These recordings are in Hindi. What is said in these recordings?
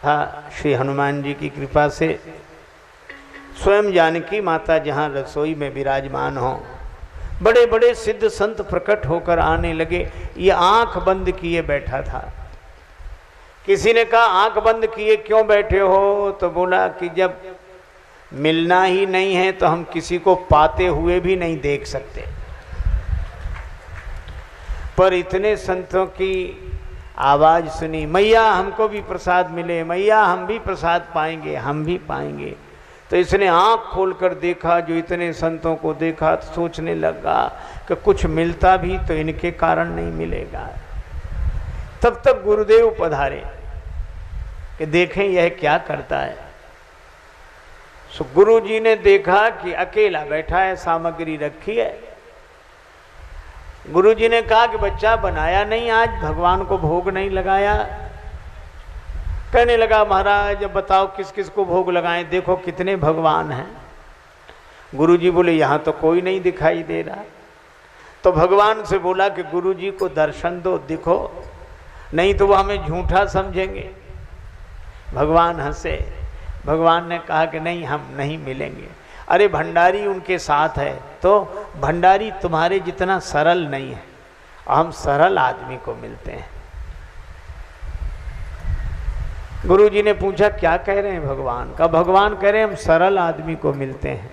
था। श्री हनुमान जी की कृपा से स्वयं जानकी माता जहाँ रसोई में विराजमान हो, बड़े बड़े सिद्ध संत प्रकट होकर आने लगे। ये आंख बंद किए बैठा था। किसी ने कहा आंख बंद किए क्यों बैठे हो? तो बोला कि जब मिलना ही नहीं है तो हम किसी को पाते हुए भी नहीं देख सकते। पर इतने संतों की आवाज सुनी, मैया हमको भी प्रसाद मिले, मैया हम भी प्रसाद पाएंगे, हम भी पाएंगे। तो इसने आंख खोलकर देखा, जो इतने संतों को देखा तो सोचने लगा कि कुछ मिलता भी तो इनके कारण नहीं मिलेगा। तब तक गुरुदेव पधारे कि देखें यह क्या करता है। सो गुरु जी ने देखा कि अकेला बैठा है, सामग्री रखी है। गुरु जी ने कहा कि बच्चा बनाया नहीं, आज भगवान को भोग नहीं लगाया। कहने लगा महाराज अब बताओ किस किस को भोग लगाएं, देखो कितने भगवान हैं। गुरु जी बोले यहाँ तो कोई नहीं दिखाई दे रहा। तो भगवान से बोला कि गुरु जी को दर्शन दो, दिखो, नहीं तो वो हमें झूठा समझेंगे। भगवान हंसे। भगवान ने कहा कि नहीं, हम नहीं मिलेंगे। अरे भंडारी उनके साथ है। तो भंडारी तुम्हारे जितना सरल नहीं है, हम सरल आदमी को मिलते हैं। गुरु जी ने पूछा क्या कह रहे हैं भगवान का? भगवान कह रहे हैं हम सरल आदमी को मिलते हैं।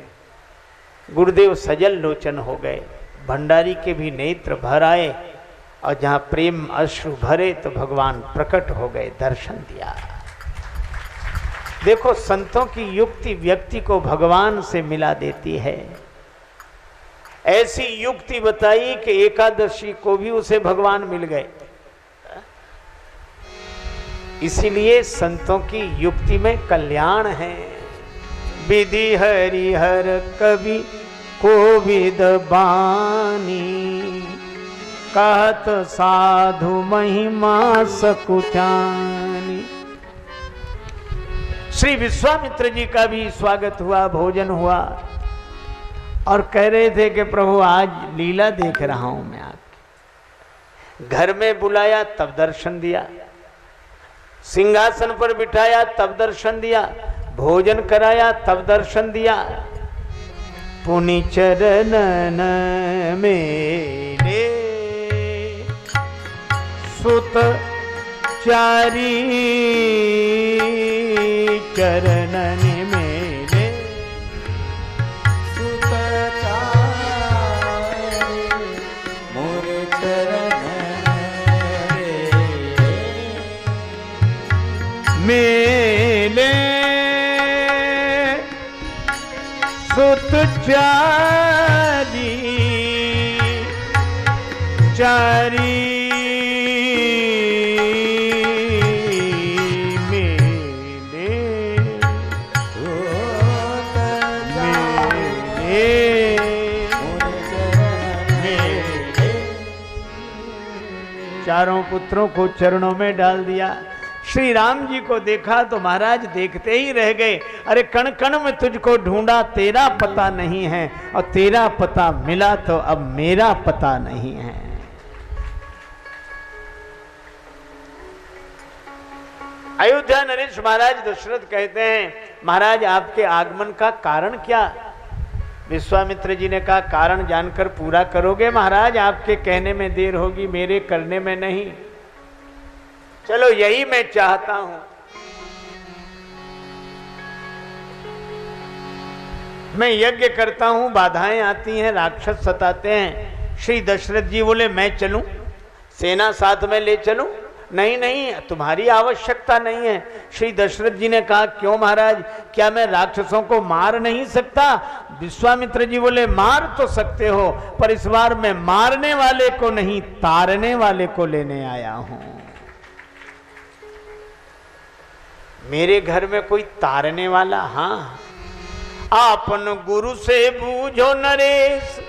गुरुदेव सजल लोचन हो गए, भंडारी के भी नेत्र भर आए और जहाँ प्रेम अश्रु भरे तो भगवान प्रकट हो गए, दर्शन दिया। देखो संतों की युक्ति व्यक्ति को भगवान से मिला देती है। ऐसी युक्ति बताई कि एकादशी को भी उसे भगवान मिल गए। इसीलिए संतों की युक्ति में कल्याण है। विधि हरिहर कवि कोविद बानी, कहत साधु महिमा सकुचानी। श्री विश्वामित्र जी का भी स्वागत हुआ, भोजन हुआ और कह रहे थे कि प्रभु आज लीला देख रहा हूं मैं आपकी। घर में बुलाया तब दर्शन दिया, सिंहासन पर बिठाया तब दर्शन दिया, भोजन कराया तब दर्शन दिया। पुनि चरणन मेरे सुत चारी, चरणन मेरे सुत चारी, मोर चरणन मेले सुत चारी, चारी चारों पुत्रों को चरणों में डाल दिया। श्री राम जी को देखा तो महाराज देखते ही रह गए। अरे कण कण में तुझको ढूंढा, तेरा पता नहीं है, और तेरा पता मिला तो अब मेरा पता नहीं है। अयोध्या नरेश महाराज दशरथ कहते हैं महाराज आपके आगमन का कारण क्या? विश्वामित्र जी ने कहा कारण जानकर पूरा करोगे महाराज? आपके कहने में देर होगी, मेरे करने में नहीं। चलो यही मैं चाहता हूं। मैं यज्ञ करता हूं, बाधाएं आती हैं, राक्षस सताते हैं। श्री दशरथ जी बोले मैं चलूं, सेना साथ में ले चलूं? नहीं नहीं, तुम्हारी आवश्यकता नहीं है। श्री दशरथ जी ने कहा क्यों महाराज, क्या मैं राक्षसों को मार नहीं सकता? विश्वामित्र जी बोले मार तो सकते हो, पर इस बार मैं मारने वाले को नहीं, तारने वाले को लेने आया हूं। मेरे घर में कोई तारने वाला? हाँ, आपन गुरु से बूझो नरेश,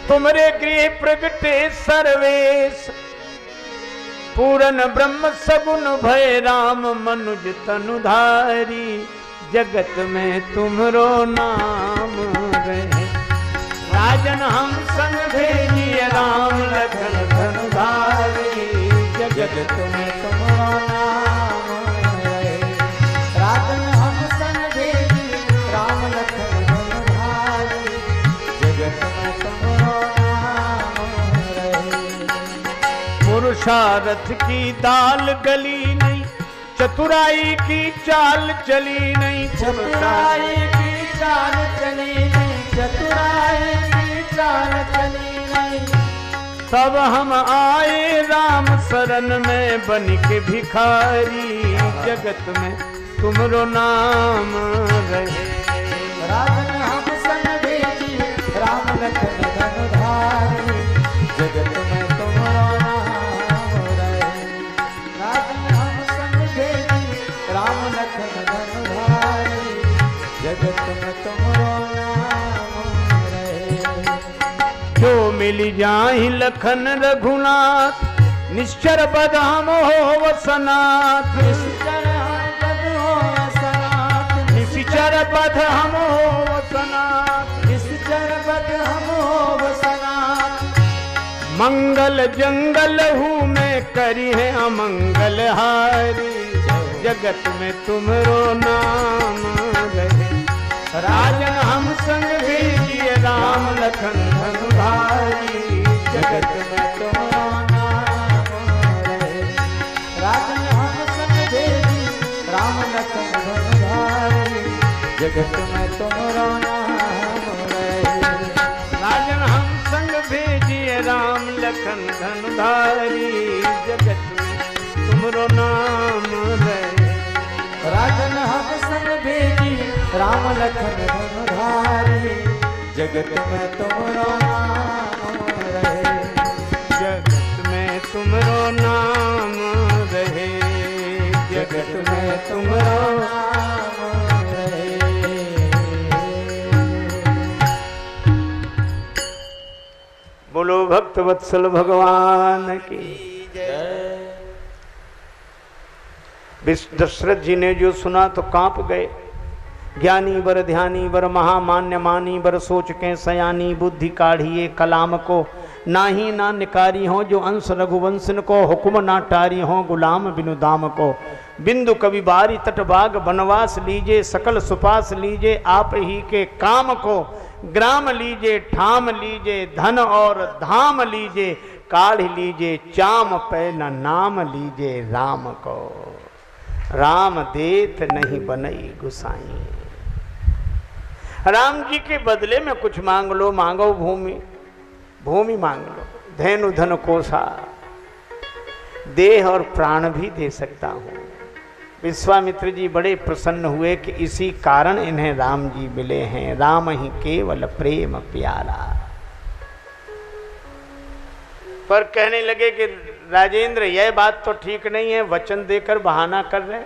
तुमरे गृह प्रगटे सर्वेश। पूरन ब्रह्म सगुन भय राम, मनुज तनुधारी। जगत में तुमरो नाम रहे, राजन हम संग भेजिए राम लखन धनुधारी। जगत में तुमरो नाम पुरुषार्थ की दाल गली नहीं, चतुराई की चाल चली नहीं, चतुराई की चाल चली नहीं, चतुराई की चाल चली नहीं। तब हम आए राम शरण में बन के भिखारी, जगत में तुमरो नाम रहे। राजन हम संग भेजी राम लखन धनुधारी, जगत में तुमरो नाम रहे। राजन हम संग भेजी राम लखन धनुधारी, जगत में तुमरो नाम रहे। जो मिल जाहि लखन रघुनाथ, निश्चर बद हम हो वसनाथ। निश्चर बद हो वसनाथ, निश्चर बद हम हो वसनाथ। निश्चर बद हम हो वसनाथ। मंगल जंगल हूँ मैं करी है अमंगल हारी, जगत में तुमरो नाम रहे। राजन हम संग भेजिए राम लखन धनुधारी, जगत में तुमरो नाम रहे। राजन हम संग भेजी राम लखन धनुधारी, जगत में तुमरो नाम रहे। राजन हम संग भेजिए राम लखन धनुधारी, जगत में तुमरो नाम रहे। राजन हम संग भेजी राम लखन धनुधारी, जगत में तुमरो नाम रहे। जगत में तुमरो नाम रहे, जगत में तुमरो नाम रहे। बोलो भक्त वत्सल भगवान की। दशरथ जी ने जो सुना तो कांप गए। ज्ञानी बर ध्यानी बर महामान्य मानी, बर सोच के सयानी, बुद्धि काढ़िए कलाम को, नाही ना निकारी हो जो अंश रघुवंशन को, हुक्म ना टारी हो गुलाम बिनु दाम को। बिंदु कवि बारी तटबाग बनवास लीजे, सकल सुपास लीजे आप ही के काम को। ग्राम लीजे ठाम लीजे धन और धाम लीजे, काढ़ लीजे चाम पे न नाम लीजे राम को। राम देत नहीं बनई गुसाई। राम जी के बदले में कुछ मांग लो, मांगो भूमि, भूमि मांग लो, धैनु धन कोसा, देह और प्राण भी दे सकता हूं। विश्वामित्र जी बड़े प्रसन्न हुए कि इसी कारण इन्हें राम जी मिले हैं। राम ही केवल प्रेम प्यारा। पर कहने लगे कि राजेंद्र यह बात तो ठीक नहीं है, वचन देकर बहाना कर रहे।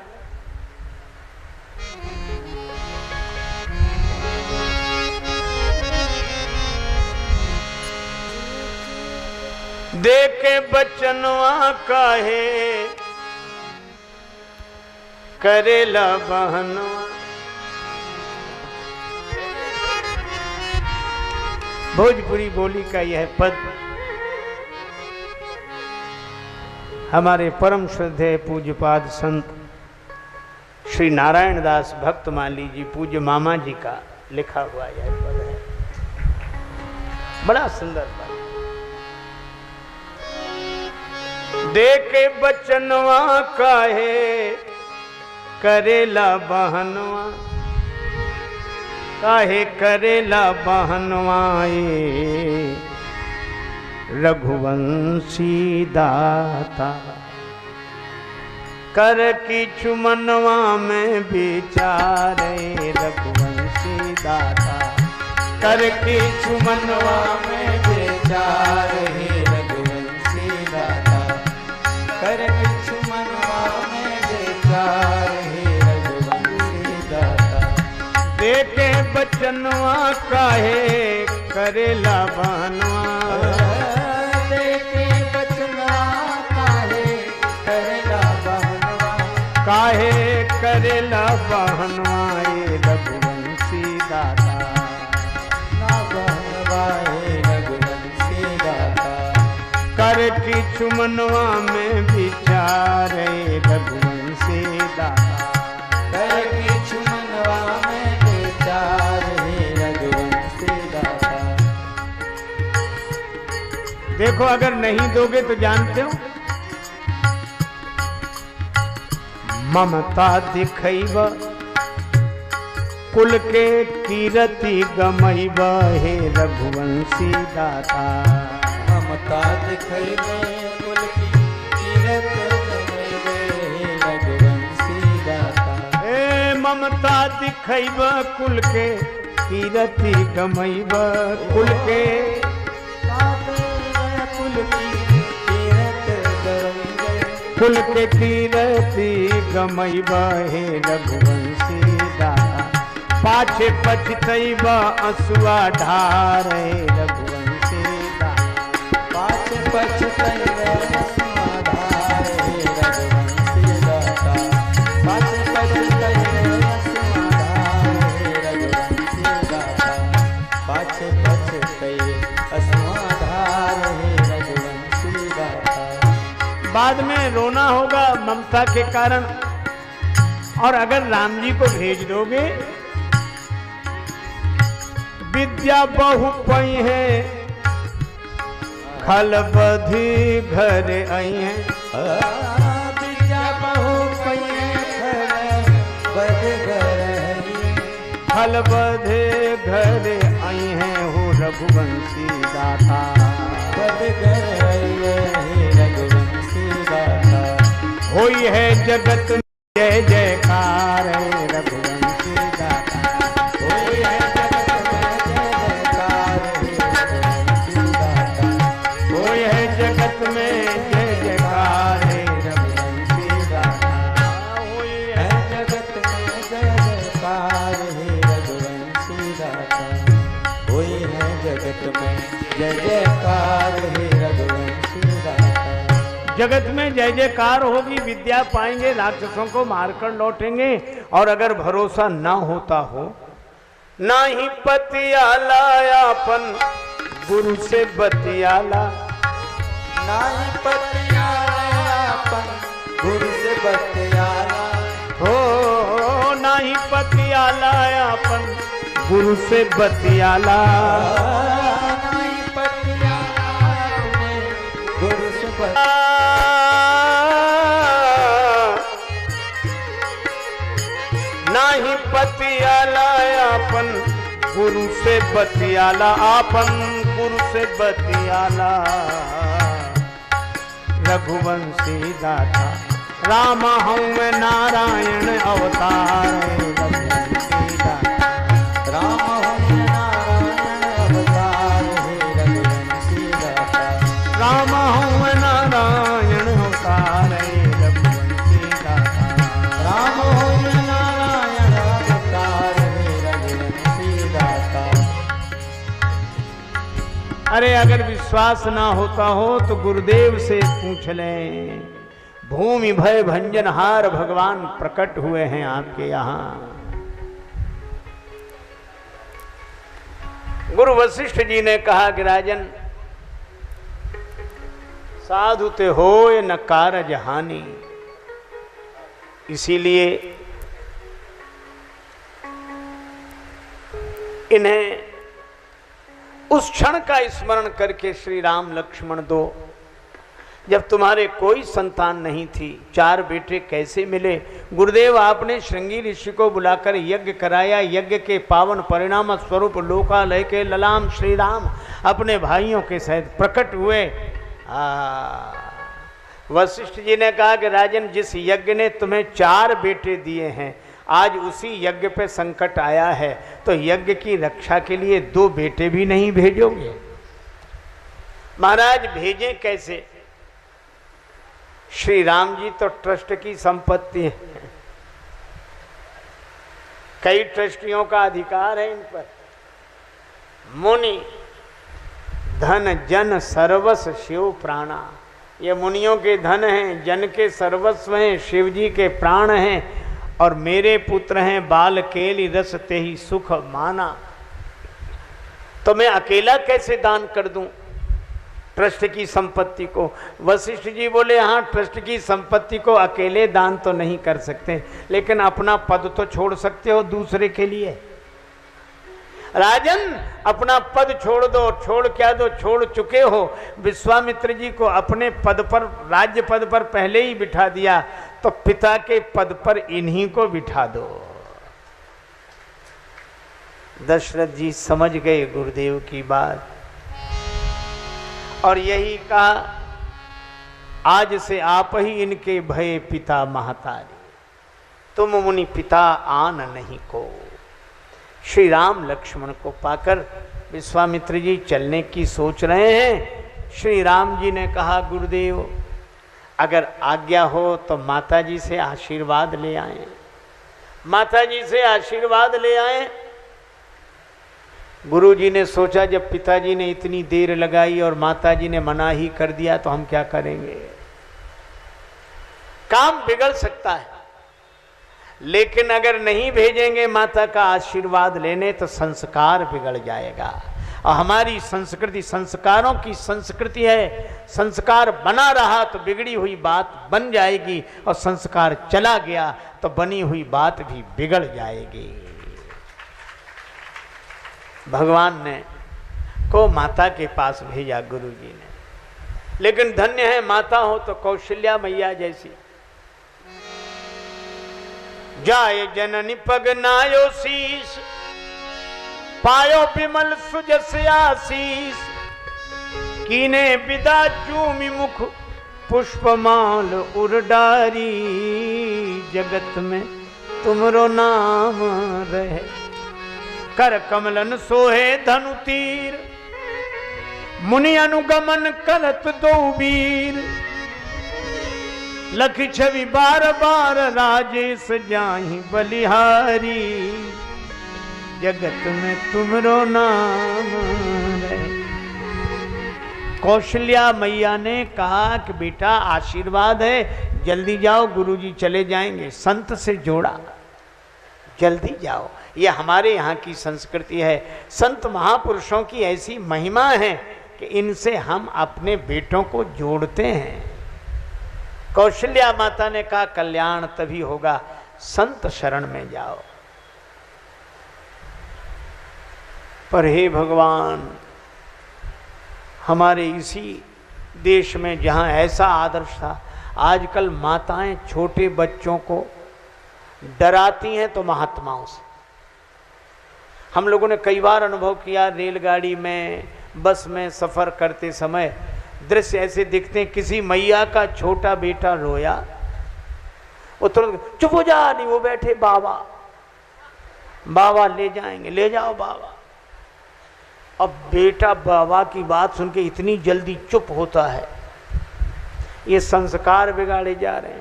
देके बचनवा काहे करेला बहनवा। भोजपुरी बोली का यह पद हमारे परम श्रद्धेय पूज्यपाद संत श्री नारायण दास भक्तमाली जी पूज्य मामा जी का लिखा हुआ यह पद है। बड़ा सुंदर पद। देके बचनवा काहे करेला बहनवा, काहे करेला बहनवा ये रघुवंशी दाता। कर की चुमनवा में विचारे रघुवंशी दाता, कर की चुमनवा में विचारे रघुवंशी दाता, कर की चुमनवा में विचारे रघुवंशी दाता। देखे बचनवा काहे करेला बहनवा, काहे करेला बहनवाए रघुवंशी दाता, ना बहनवाए रघुवंशी दाता। कर की चुमनवा में विचारे रघुवंशी दाता, कर की चुमनवा में विचारे रघुवंशी दाता। देखो अगर नहीं दोगे तो जानते हो ममता दिखैब कुल के कीरति गमैब हे रघुवंशी दाता। ममता दिखैब कुल की कीरत गमैब हे रघुवंशी दाता। हे ममता दिखैब कुल के कीरति गमैब कुल के कुल के कीरति गमैब हे रघुवंशी दाता। पाछे पछतैब असुआ ढार हे रघुवंशी दाता। पाछे पछतैब असुआ ढार हे रघुवंशी दाता। पाछे पछतैब असुआ ढार हे रघुवंशी दाता। पाछे पछतैब असुआ ढार हे रघुवंशी दाता। बाद में रोना होगा ममता के कारण, और अगर राम जी को भेज दोगे, विद्या बहु पई है खल बधी घर आई है। विद्या बहु पई है खल बध घर आई। खल बधे घर आई है हो रघुवंशी दाता। बध घर आई है रघुवंशी दाता। होई है जगत में जय जयकार है रघुवंशी दाता। होई है जगत में जय जयकार है रघुवंशी दाता। होई है जगत में जय जयकार है रघुवंशी दाता। होई है जगत में जय जयकार है रघुवंशी दाता। होई है जगत में जय जयकार है रघुवंशी दाता। जगत में जय जयकार होगी, विद्या पाएंगे, राक्षसों को मारकर लौटेंगे। और अगर भरोसा ना होता हो, ना ही पतियाला अपन गुरु से बतियाला। ना ही पतियाला अपन गुरु से बतियाला। हो ना ही पतियाला अपन गुरु से बतियाला। ना ही पतियाला अपने गुरु से बतियाला। नाही पतियाला अपन गुरु से बतियाला। आपन गुरु से बतियाला रघुवंशी दाता। राम हूँ नारायण अवतार रघुवंशी दाता। राम हूँ नारायण अवतार है रघुवंशी दाता। राम हूँ नारायण अवतार रघुवंशी दाता। राम हूँ नारायण अवतार है रघुवंशी दाता। अरे अगर विश्वास ना होता हो तो गुरुदेव से पूछ लें। भूमि भय भंजनहार भगवान प्रकट हुए हैं आपके यहाँ। गुरु वशिष्ठ जी ने कहा कि राजन, साधु ते होय न कारज हानि। इसीलिए इन्हें उस क्षण का स्मरण करके श्री राम लक्ष्मण दो, जब तुम्हारे कोई संतान नहीं थी, 4 बेटे कैसे मिले। गुरुदेव आपने श्रृंगी ऋषि को बुलाकर यज्ञ कराया। यज्ञ के पावन परिणाम स्वरूप लोकालय के ललाम श्री राम अपने भाइयों के सहित प्रकट हुए। वशिष्ठ जी ने कहा कि राजन, जिस यज्ञ ने तुम्हें 4 बेटे दिए हैं, आज उसी यज्ञ पे संकट आया है, तो यज्ञ की रक्षा के लिए 2 बेटे भी नहीं भेजोगे? महाराज भेजें कैसे? श्री राम जी तो ट्रस्ट की संपत्ति है, कई ट्रस्टियों का अधिकार है इन पर। मुनि धन जन सर्वस्व शिव प्राणा, ये मुनियों के धन हैं, जन के सर्वस्व हैं, शिव जी के प्राण हैं, और मेरे पुत्र हैं बाल केली रस ते ही सुख माना। तो मैं अकेला कैसे दान कर दूं ट्रस्ट की संपत्ति को? वशिष्ठ जी बोले, हाँ, ट्रस्ट की संपत्ति को अकेले दान तो नहीं कर सकते, लेकिन अपना पद तो छोड़ सकते हो दूसरे के लिए। राजन अपना पद छोड़ दो, छोड़ क्या दो, छोड़ चुके हो। विश्वामित्र जी को अपने पद पर, राज्य पद पर पहले ही बिठा दिया, तो पिता के पद पर इन्हीं को बिठा दो। दशरथ जी समझ गए गुरुदेव की बात और यही कहा, आज से आप ही इनके भय पिता महतारी, तुम मुनि पिता आन नहीं को। श्री राम लक्ष्मण को पाकर विश्वामित्र जी चलने की सोच रहे हैं। श्री राम जी ने कहा, गुरुदेव अगर आज्ञा हो तो माता जी से आशीर्वाद ले आए। माता जी से आशीर्वाद ले आए। गुरु जी ने सोचा, जब पिताजी ने इतनी देर लगाई और माता जी ने मना ही कर दिया तो हम क्या करेंगे, काम बिगड़ सकता है। लेकिन अगर नहीं भेजेंगे माता का आशीर्वाद लेने तो संस्कार बिगड़ जाएगा। और हमारी संस्कृति संस्कारों की संस्कृति है, संस्कार बना रहा तो बिगड़ी हुई बात बन जाएगी, और संस्कार चला गया तो बनी हुई बात भी बिगड़ जाएगी। भगवान ने को माता के पास भेजा गुरु जी ने, लेकिन धन्य है माता हो तो कौशल्या मैया जैसी। जाय जननी पग नायो शीश, पायो विमल सुजस आशीष, कीने विदा चूमि मुख पुष्पमाल उर्डारी, जगत में तुमरो नाम रहे, कर कमलन सोहे धनु तीर, मुनि अनुगमन करत दो वीर, लखी छवि बार बार राजेश जाहि बलिहारी, जगत में तुमरो नाम रहे। कौशल्या मैया ने कहा कि बेटा आशीर्वाद है, जल्दी जाओ, गुरुजी चले जाएंगे। संत से जोड़ा, जल्दी जाओ। ये हमारे यहाँ की संस्कृति है। संत महापुरुषों की ऐसी महिमा है कि इनसे हम अपने बेटों को जोड़ते हैं। कौशल्या माता ने कहा, कल्याण तभी होगा संत शरण में जाओ। पर हे भगवान, हमारे इसी देश में जहाँ ऐसा आदर्श था, आजकल माताएं छोटे बच्चों को डराती हैं तो महात्माओं से। हम लोगों ने कई बार अनुभव किया, रेलगाड़ी में, बस में सफ़र करते समय दृश्य ऐसे दिखते हैं, किसी मैया का छोटा बेटा रोया, वो तुरंत चुप हो जा, नहीं वो बैठे बाबा, बाबा ले जाएंगे, ले जाओ बाबा। अब बेटा बाबा की बात सुन के इतनी जल्दी चुप होता है। ये संस्कार बिगाड़े जा रहे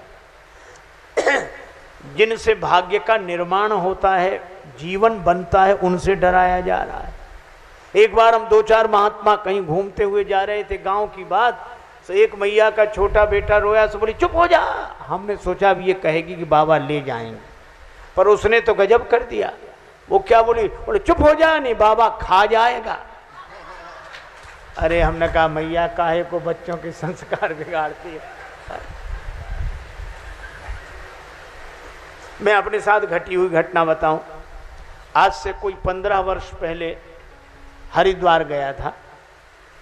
हैं। जिनसे भाग्य का निर्माण होता है, जीवन बनता है, उनसे डराया जा रहा है। एक बार हम 2-4 महात्मा कहीं घूमते हुए जा रहे थे, गांव की बात, तो एक मैया का छोटा बेटा रोया, सो बोली चुप हो जा। हमने सोचा अब ये कहेगी कि बाबा ले जाएंगे, पर उसने तो गजब कर दिया। वो क्या बोली, बोले चुप हो जा, नहीं बाबा खा जाएगा। अरे हमने कहा मैया काहे को बच्चों के संस्कार बिगाड़ती है। मैं अपने साथ घटी हुई घटना बताऊं। आज से कोई 15 वर्ष पहले हरिद्वार गया था,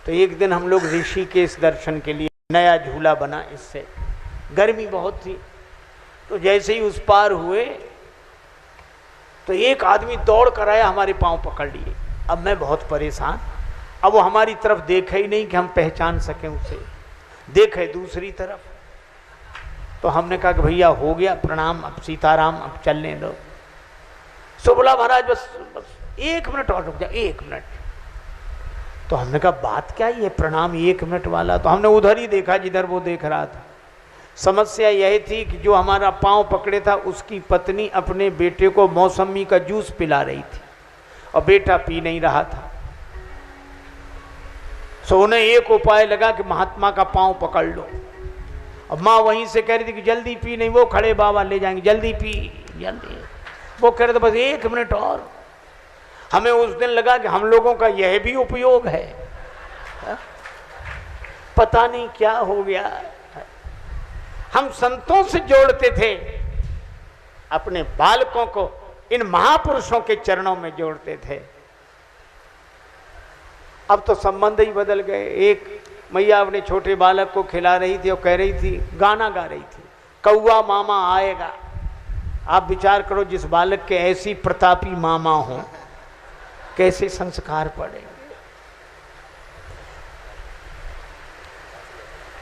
तो एक दिन हम लोग ऋषिकेश दर्शन के लिए, नया झूला बना, इससे गर्मी बहुत थी, तो जैसे ही उस पार हुए तो एक आदमी दौड़ कर आया, हमारे पांव पकड़ लिए। अब मैं बहुत परेशान, अब वो हमारी तरफ देखे ही नहीं कि हम पहचान सकें उसे, देखे दूसरी तरफ। तो हमने कहा कि भैया हो गया प्रणाम, अब सीताराम, अब चलने दो। सो बोला महाराज बस 1 मिनट और रुक जा, 1 मिनट। तो हमने कहा बात क्या है, ये प्रणाम 1 मिनट वाला? तो हमने उधर ही देखा जिधर वो देख रहा था। समस्या यह थी कि जो हमारा पांव पकड़े था, उसकी पत्नी अपने बेटे को मौसमी का जूस पिला रही थी और बेटा पी नहीं रहा था। सो उन्हें एक उपाय लगा कि महात्मा का पांव पकड़ लो। अब माँ वहीं से कह रही थी कि जल्दी पी, नहीं वो खड़े बाबा ले जाएंगे, जल्दी पी जल्दी। वो कह रहे थे बस 1 मिनट और। हमें उस दिन लगा कि हम लोगों का यह भी उपयोग है। पता नहीं क्या हो गया। हम संतों से जोड़ते थे, अपने बालकों को इन महापुरुषों के चरणों में जोड़ते थे। अब तो संबंध ही बदल गए। एक मैया अपने छोटे बालक को खिला रही थी और कह रही थी, गाना गा रही थी, कौआ मामा आएगा। आप विचार करो, जिस बालक के ऐसी प्रतापी मामा हो, कैसे संस्कार पड़ेंगे।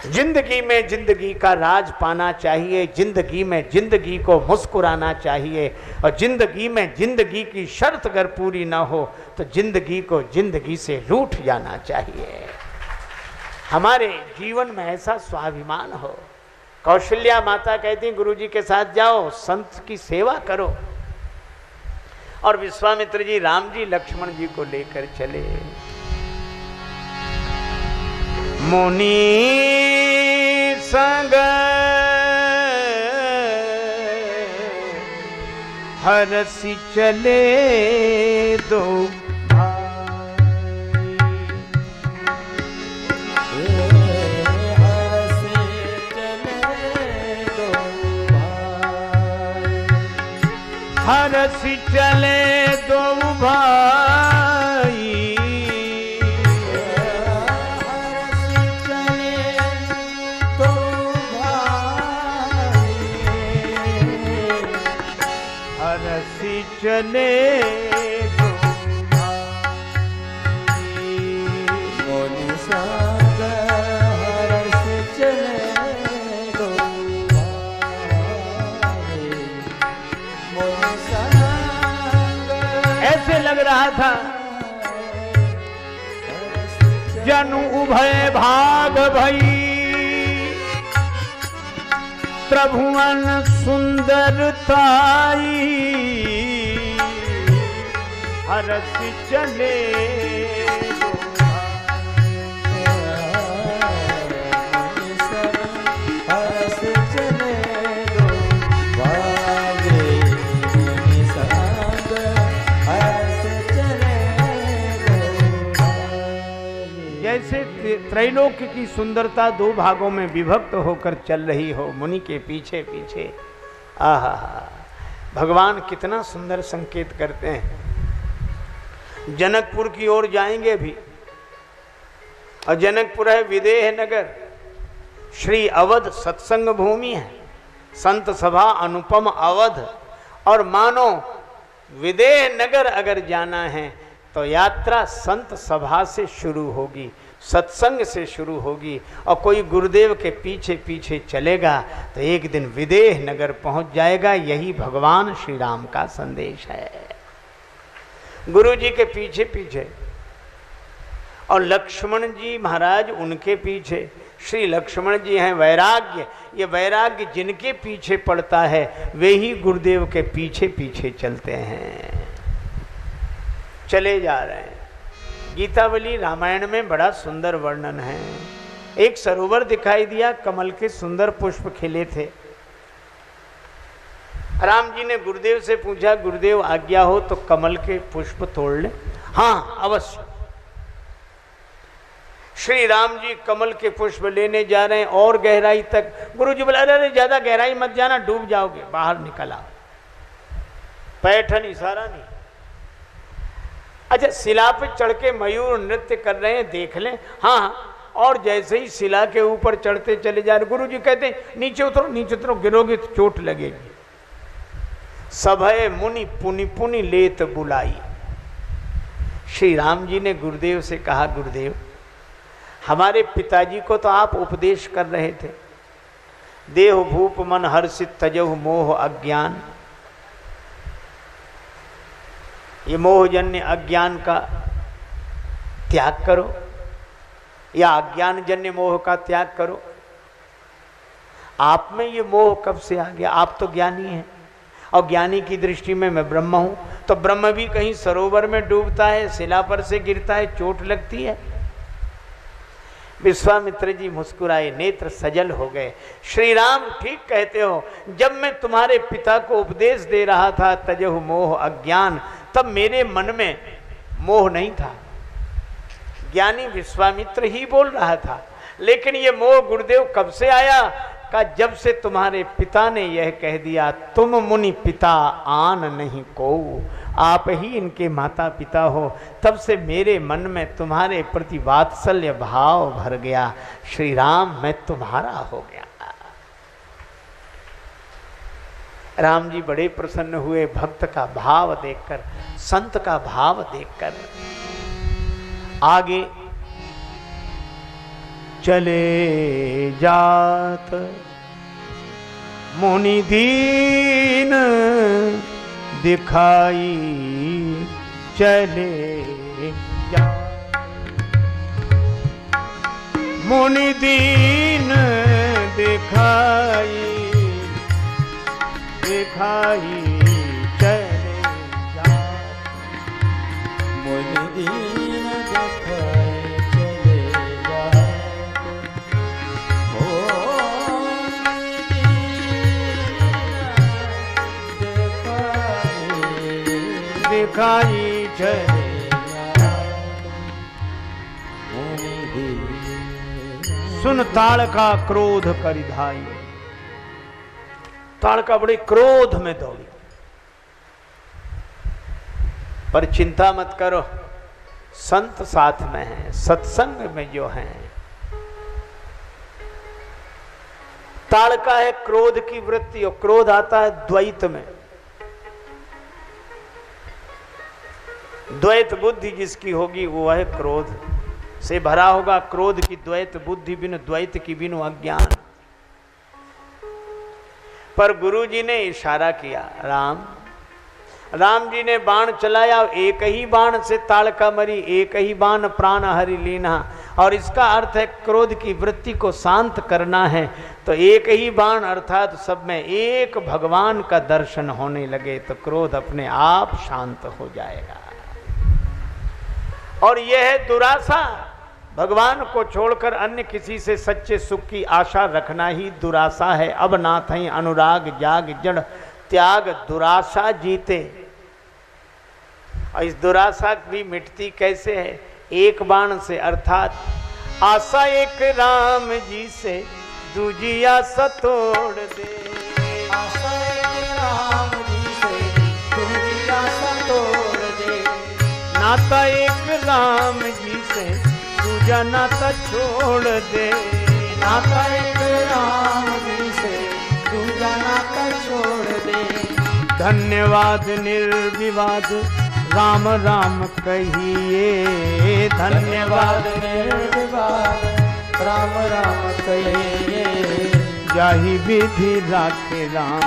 जिंदगी में जिंदगी का राज पाना चाहिए, जिंदगी में जिंदगी को मुस्कुराना चाहिए, और जिंदगी में जिंदगी की शर्त अगर पूरी ना हो तो जिंदगी को जिंदगी से रूठ जाना चाहिए। हमारे जीवन में ऐसा स्वाभिमान हो। कौशल्या माता कहती, गुरुजी के साथ जाओ, संत की सेवा करो। और विश्वामित्र जी राम जी लक्ष्मण जी को लेकर चले। मुनि संग हरसि चले दो हरसि चले दो भाई, हरसि चले दो भाई, मुनि संग हरसि चले दो भाई, मुनि संग। ऐसे लग रहा था जनु उभय भाग भई, त्रिभुवन सुंदरताई, हरसि चले दो हरसि चले दो भागे, मुनि संग हरसि चले दो भागे। जैसे त्रैलोक्य की सुंदरता दो भागों में विभक्त होकर चल रही हो, मुनि के पीछे पीछे। आहा, भगवान कितना सुंदर संकेत करते हैं। जनकपुर की ओर जाएंगे भी, और जनकपुर है विदेह नगर, श्री अवध सत्संग भूमि है, संत सभा अनुपम अवध। और मानो विदेह नगर अगर जाना है तो यात्रा संत सभा से शुरू होगी, सत्संग से शुरू होगी, और कोई गुरुदेव के पीछे पीछे चलेगा तो एक दिन विदेह नगर पहुंच जाएगा। यही भगवान श्री राम का संदेश है। गुरु जी के पीछे पीछे, और लक्ष्मण जी महाराज उनके पीछे। श्री लक्ष्मण जी हैं वैराग्य। ये वैराग्य जिनके पीछे पड़ता है वे ही गुरुदेव के पीछे पीछे चलते हैं। चले जा रहे हैं। गीतावली रामायण में बड़ा सुंदर वर्णन है। एक सरोवर दिखाई दिया, कमल के सुंदर पुष्प खिले थे। राम जी ने गुरुदेव से पूछा, गुरुदेव आज्ञा हो तो कमल के पुष्प तोड़ ले। हाँ अवश्य। श्री राम जी कमल के पुष्प लेने जा रहे हैं और गहराई तक। गुरु जी बोला, अरे ज्यादा गहराई मत जाना, डूब जाओगे, बाहर निकल आओ। पैठन इशारा नहीं। अच्छा, शिला पे चढ़ के मयूर नृत्य कर रहे हैं, देख लें। हाँ, और जैसे ही शिला के ऊपर चढ़ते चले जा रहे, गुरु जी कहते हैं नीचे उतरो, नीचे उतरो, गिरोगे तो चोट लगेगी। सभय मुनि पुनि पुनि लेत बुलाई। श्री राम जी ने गुरुदेव से कहा, गुरुदेव हमारे पिताजी को तो आप उपदेश कर रहे थे, देह भूप मन हर्षित तजहु मोह अज्ञान। ये मोहजन्य अज्ञान का त्याग करो, या अज्ञान जन्य मोह का त्याग करो। आप में ये मोह कब से आ गया? आप तो ज्ञानी हैं, और ज्ञानी की दृष्टि में मैं ब्रह्म हूं। तो ब्रह्म भी कहीं सरोवर में डूबता है, शिला पर से गिरता है, चोट लगती है। विश्वामित्र जी मुस्कुराए, नेत्र सजल हो गए। श्री राम ठीक कहते हो, जब मैं तुम्हारे पिता को उपदेश दे रहा था तजहु मोह अज्ञान, तब मेरे मन में मोह नहीं था, ज्ञानी विश्वामित्र ही बोल रहा था। लेकिन ये मोह गुरुदेव कब से आया? का जब से तुम्हारे पिता ने यह कह दिया तुम मुनि पिता आन नहीं को, आप ही इनके माता पिता हो, तब से मेरे मन में तुम्हारे प्रति वात्सल्य भाव भर गया। श्री राम मैं तुम्हारा हो गया। राम जी बड़े प्रसन्न हुए भक्त का भाव देखकर, संत का भाव देखकर। आगे चले जात मुनि दीन दिखाई चले जात, मुनि दीन दिखाई दिखाई चले जात, मुनि दीन दिखाई चले जात, दिखाई चले सुन ताड़का क्रोध करिधाई। ताड़का बड़े क्रोध में दौड़ी, पर चिंता मत करो, संत साथ में हैं, सत्संग में जो हैं। ताड़का है क्रोध की वृत्ति, और क्रोध आता है द्वैत में। द्वैत बुद्धि जिसकी होगी वो है क्रोध से भरा होगा। क्रोध की द्वैत बुद्धि बिनु, द्वैत की बिनु अज्ञान। पर गुरु जी ने इशारा किया, राम जी ने बाण चलाया, एक ही बाण से ताड़का मरी, एक ही बाण प्राण हरि लीना। और इसका अर्थ है क्रोध की वृत्ति को शांत करना है, तो एक ही बाण अर्थात सब में एक भगवान का दर्शन होने लगे तो क्रोध अपने आप शांत हो जाएगा। और यह है दुराशा, भगवान को छोड़कर अन्य किसी से सच्चे सुख की आशा रखना ही दुराशा है। अब नाथ ही अनुराग जाग जड़ त्याग दुराशा जीते। और इस दुराशा भी मिटती कैसे है? एक बाण से, अर्थात आशा एक राम जी से दूजी आशा तोड़ दे। आशा एक राम जी से दूजी आशा तोड़ दे। नाता एक राम जी से दूजा नाता छोड़ दे। नाता एक राम जी से दूजा नाता छोड़ दे। धन्यवाद निर्विवाद राम राम कहिए। धन्यवाद निर्विवाद राम राम कहिए। जाहि विधि राखे राम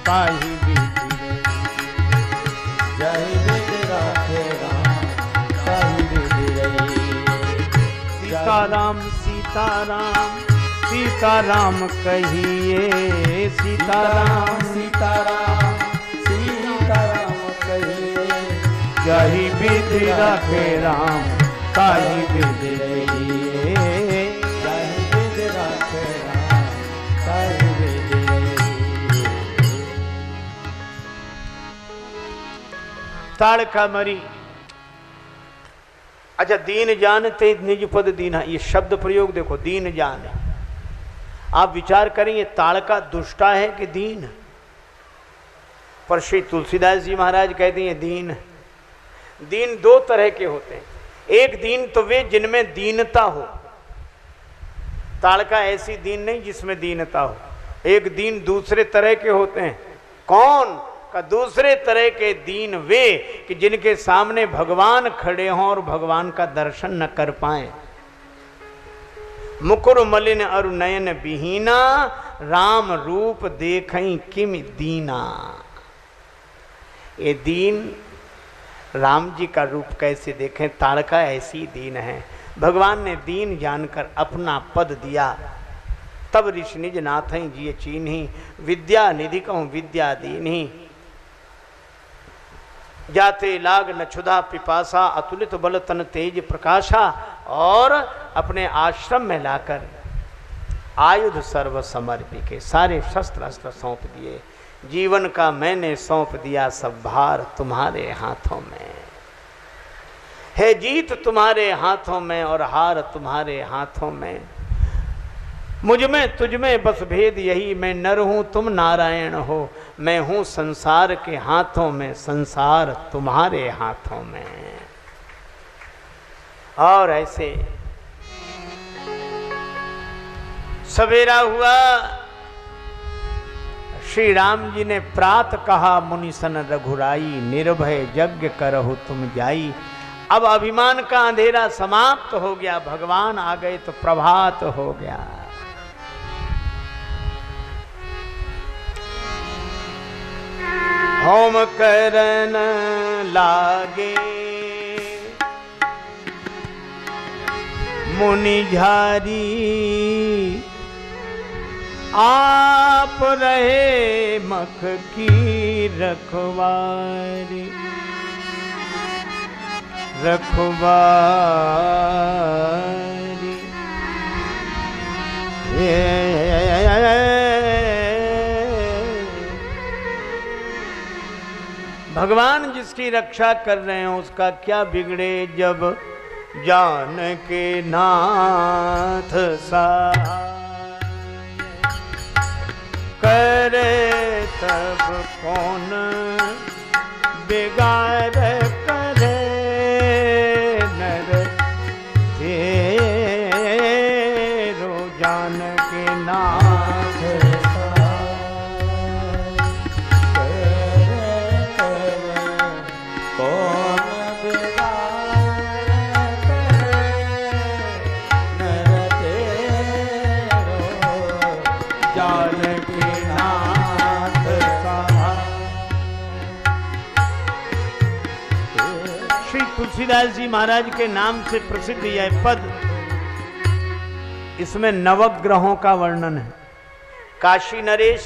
ताहि विधि रही। जाहि विधि राखे राम ताहि विधि रही। सीताराम सीताराम सीताराम कहिए। सीताराम सीताराम सीताराम कहिए। जाहि विधि राखे राम ताहि विधि रहिए। जाहि विधि राखे राम ताहि विधि रहिए। ताड़का मरी। अच्छा, दीन जानते निज पद दीना, ये शब्द प्रयोग देखो, दीन जान। आप विचार करेंगे ताड़का दुष्टा है कि दीन? पर श्री तुलसीदास जी महाराज कहते हैं दीन। दीन दो तरह के होते हैं। एक दीन तो वे जिनमें दीनता हो। ताड़का ऐसी दीन नहीं जिसमें दीनता हो। एक दीन दूसरे तरह के होते हैं। कौन का? दूसरे तरह के दीन वे कि जिनके सामने भगवान खड़े हों और भगवान का दर्शन न कर पाए। मुकुर मलिन अरु नयन विहीना राम रूप देखई किम दीना। ये दीन राम जी का रूप कैसे देखें? ताड़का ऐसी दीन है। भगवान ने दीन जानकर अपना पद दिया। तब ऋषि निज नाथ जी चीन्ही विद्या निधि कहूँ विद्या दीन्ही। जाते लाग न क्षुधा पिपासा अतुलित बल तन तेज प्रकाशा। और अपने आश्रम में लाकर आयुध सर्व समर्पी के सारे शस्त्र अस्त्र सौंप दिए। जीवन का मैंने सौंप दिया सब भार तुम्हारे हाथों में है। जीत तुम्हारे हाथों में और हार तुम्हारे हाथों में। मुझ में तुझ में बस भेद यही, मैं नर हूं तुम नारायण हो, मैं हूं संसार के हाथों में, संसार तुम्हारे हाथों में। और ऐसे सवेरा हुआ, श्री राम जी ने प्रात कहा मुनि सन रघुराई, निर्भय यज्ञ करहु तुम जाई। अब अभिमान का अंधेरा समाप्त हो गया, भगवान आ गए तो प्रभात हो गया। होम करन लागे मुनि झारी, आप रहे मख की रखवारी, रखवारी। भगवान जिसकी रक्षा कर रहे हैं उसका क्या बिगड़े, जब जान के नाथ सहाय करे तब कौन बिगाड़ करे, नर तेरो जान के नाथ तुलसीदास जी महाराज के नाम से प्रसिद्ध यह पद, इसमें नवग्रहों का वर्णन है। काशी नरेश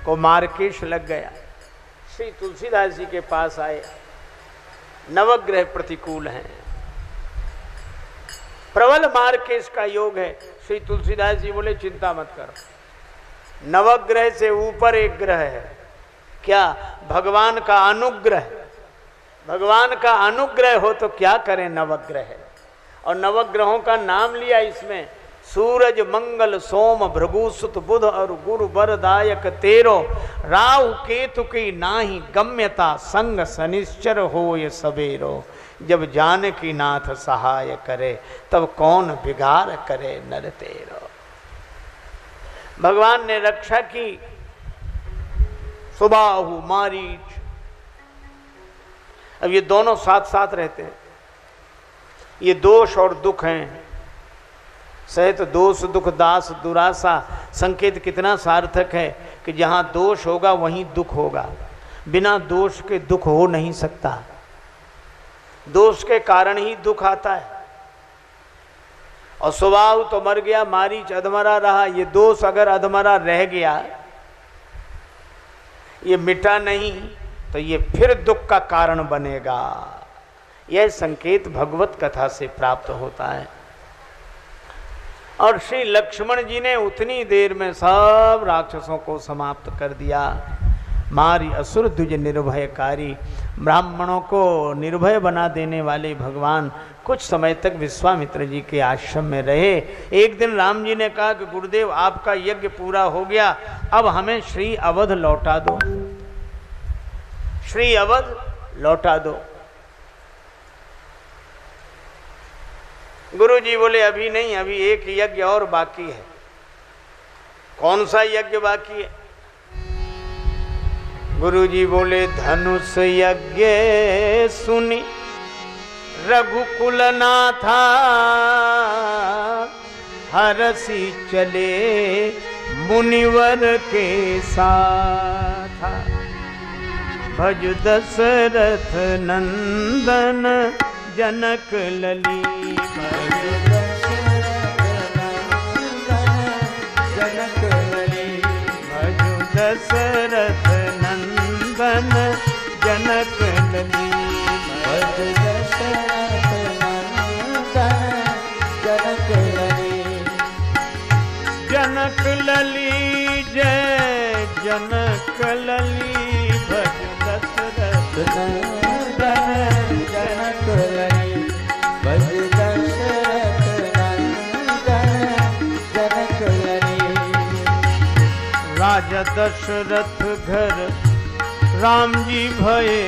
को मार्केश लग गया, श्री तुलसीदास जी के पास आए, नवग्रह प्रतिकूल हैं, प्रबल मार्केश का योग है। श्री तुलसीदास जी बोले चिंता मत करो, नवग्रह से ऊपर एक ग्रह है, क्या? भगवान का अनुग्रह। भगवान का अनुग्रह हो तो क्या करें नवग्रह। और नवग्रहों का नाम लिया इसमें, सूरज मंगल सोम भृगु सुत बुध और गुरु वरदायक तेरो, राहु केतु की नाही गम्यता, संग सनिश्चर हो ये सबेरो। जब जानकी नाथ सहाय करे तब कौन बिगाड़ करे नर तेरो। भगवान ने रक्षा की, सुबाहु मारीच, अब ये दोनों साथ साथ रहते हैं, ये दोष और दुख हैं। सहित दोष दुख दास दुरासा, संकेत कितना सार्थक है कि जहाँ दोष होगा वहीं दुख होगा, बिना दोष के दुख हो नहीं सकता, दोष के कारण ही दुख आता है। और सुबाहु तो मर गया, मारीच अधमरा रहा, ये दोष अगर अधमरा रह गया, ये मिटा नहीं तो ये फिर दुख का कारण बनेगा। यह संकेत भगवत कथा से प्राप्त होता है। और श्री लक्ष्मण जी ने उतनी देर में सब राक्षसों को समाप्त कर दिया। मारी असुर द्विज निर्भयकारी, ब्राह्मणों को निर्भय बना देने वाले भगवान कुछ समय तक विश्वामित्र जी के आश्रम में रहे। एक दिन राम जी ने कहा कि गुरुदेव आपका यज्ञ पूरा हो गया, अब हमें श्री अवध लौटा दो, श्री अवध लौटा दो। गुरु जी बोले अभी नहीं, अभी एक यज्ञ और बाकी है। कौन सा यज्ञ बाकी है? गुरु जी बोले धनुष यज्ञ सुनी रघुकुल नाथा, हरसी चले मुनिवर के साथ। भज दशरथ नंदन जनक लली, भज जनक लली, भज दशरथ नंदन जनक लली, भज दशरथ नंदन जनक लली। जनक लली जय जनक लली, भज दशरथ नंदन जनक लली, भज दशरथ नंदन जनक राजा दशरथ घर राम जी भये,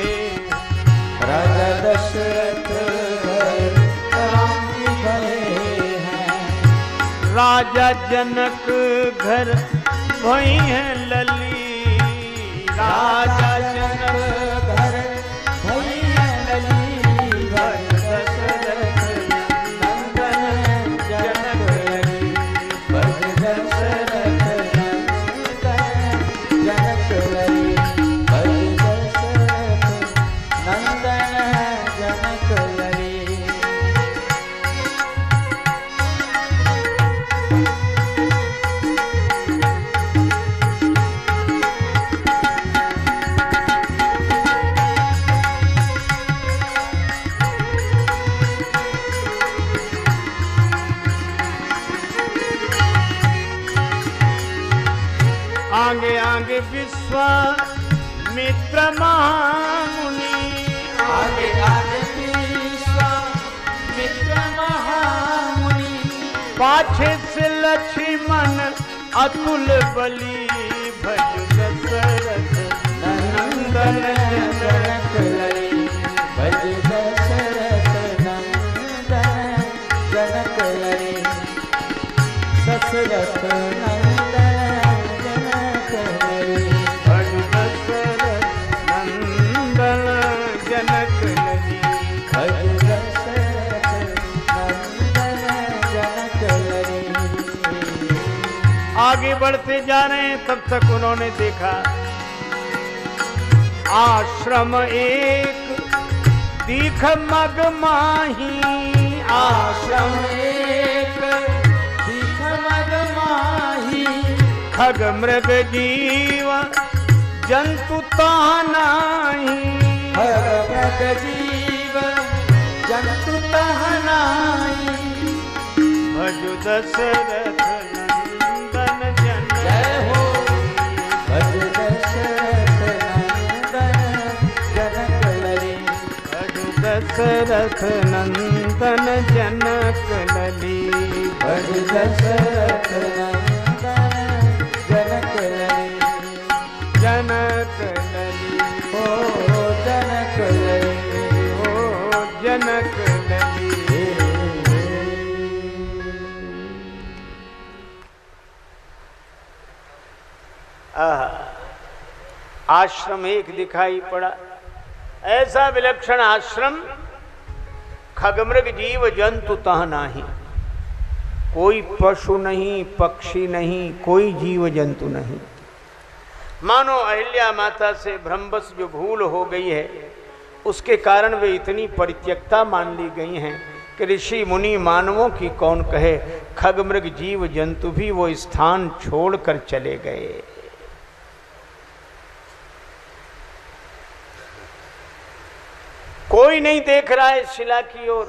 राजा दशरथ घर राम जी भये हैं। राजा जनक घर भई है लली, राजा जनक घर भई है लली, भज दशरथ नंदन जनक लली, भज दशरथ नंदन जनक लली, भज दशरथ नंदन जनक लली। आगे आगे विश्वामित्र महामुनि, आगे आगे विश्वामित्र महामुनि, पाछे से लक्ष्मण अतुल बली, भज दशरथ नंदन जनक लली, भज दशरथ नंदन जनक लली, दशरथ नंदन जनक लली, भज दशरथ नंदन जनक लली। भज दशरथ नंदन जनक लली। आगे बढ़ते जा रहे हैं, तब तक उन्होंने देखा आश्रम एक दीख मग माही, आश्रम एक दीख मग माही, खग मृग जीव जंतु तानाही, खग मृग जीव जंतु तहनाई, भज दशरथ नंदन जनक, जय हो भज दशरथ नंदन जनक लली, भज दशरथ नंदन जनक लली, भज दशरथ नंदन जनक लली, जनक लली, ओ जनक लली, ओ जनक लली। आश्रम एक दिखाई पड़ा, ऐसा विलक्षण आश्रम, खगमृग जीव जंतु तह नाही, कोई पशु नहीं, पक्षी नहीं, कोई जीव जंतु नहीं। मानो अहिल्या माता से भ्रमवश जो भूल हो गई है, उसके कारण वे इतनी परित्यक्ता मान ली गई हैं कि ऋषि मुनि मानवों की कौन कहे, खगमृग जीव जंतु भी वो स्थान छोड़कर चले गए। कोई नहीं देख रहा है शिला की ओर,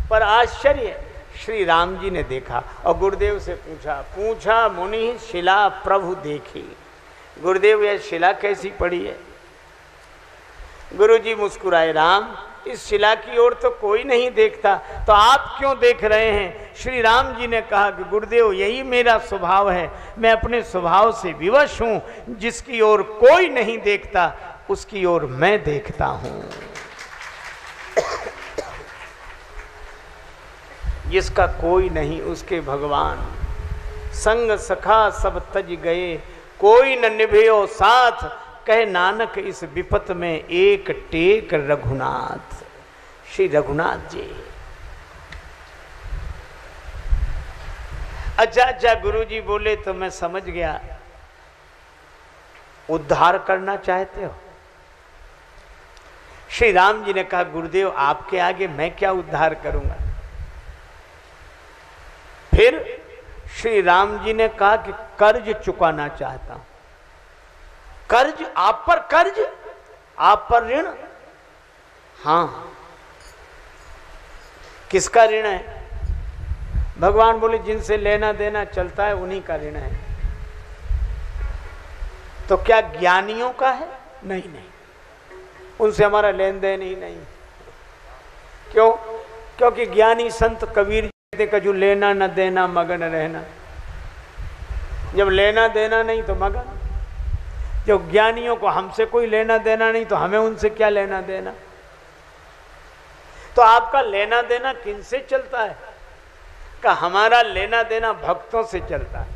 पर आश्चर्य श्री राम जी ने देखा और गुरुदेव से पूछा मुनि शिला प्रभु देखी। गुरुदेव यह शिला कैसी पड़ी है? गुरुजी मुस्कुराए, राम इस शिला की ओर तो कोई नहीं देखता, तो आप क्यों देख रहे हैं? श्री राम जी ने कहा कि गुरुदेव यही मेरा स्वभाव है, मैं अपने स्वभाव से विवश हूं, जिसकी ओर कोई नहीं देखता उसकी ओर मैं देखता हूं। जिसका कोई नहीं उसके भगवान, संग सखा सब तज गए, कोई न निभयो साथ, कहे नानक इस विपत में एक टेक रघुनाथ। श्री रघुनाथ जी। अच्छा गुरुजी बोले तो मैं समझ गया, उद्धार करना चाहते हो? श्री राम जी ने कहा गुरुदेव आपके आगे मैं क्या उद्धार करूंगा? फिर श्री राम जी ने कहा कि कर्ज चुकाना चाहता हूं। कर्ज? आप पर कर्ज, आप पर ऋण? हाँ। किसका ऋण है? भगवान बोले जिनसे लेना देना चलता है उन्हीं का ऋण है। तो क्या ज्ञानियों का है? नहीं नहीं, उनसे हमारा लेन देन ही नहीं। क्यों? क्योंकि ज्ञानी संत कबीर कहते कि जो लेना न देना मगन रहना। जब लेना देना नहीं तो मगन। जो ज्ञानियों को हमसे कोई लेना देना नहीं तो हमें उनसे क्या लेना देना। तो आपका लेना देना किनसे चलता है? का हमारा लेना देना भक्तों से चलता है।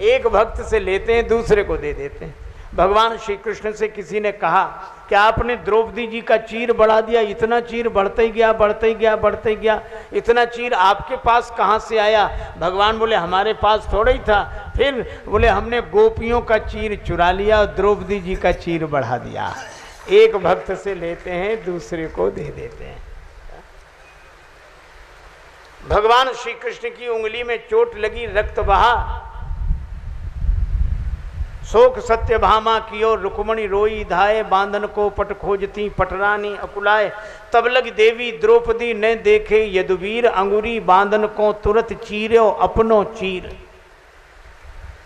एक भक्त से लेते हैं, दूसरे को दे देते हैं। भगवान श्री कृष्ण से किसी ने कहा कि आपने द्रौपदी जी का चीर बढ़ा दिया, इतना चीर बढ़ते ही गया, बढ़ते ही गया, बढ़ते ही गया, इतना चीर आपके पास कहाँ से आया? भगवान बोले हमारे पास थोड़ा ही था। फिर बोले हमने गोपियों का चीर चुरा लिया और द्रौपदी जी का चीर बढ़ा दिया। एक भक्त से लेते हैं, दूसरे को दे देते हैं। भगवान श्री कृष्ण की उंगली में चोट लगी, रक्त बहा। शोक सत्य भामा की ओर रुक्मणी रोई धाये, बांधन को पट खोजती पटरानी अकुलाए। तब लग देवी द्रौपदी ने देखे यदुवीर, अंगुरी बांधन को तुरंत चीरो अपनो चीर।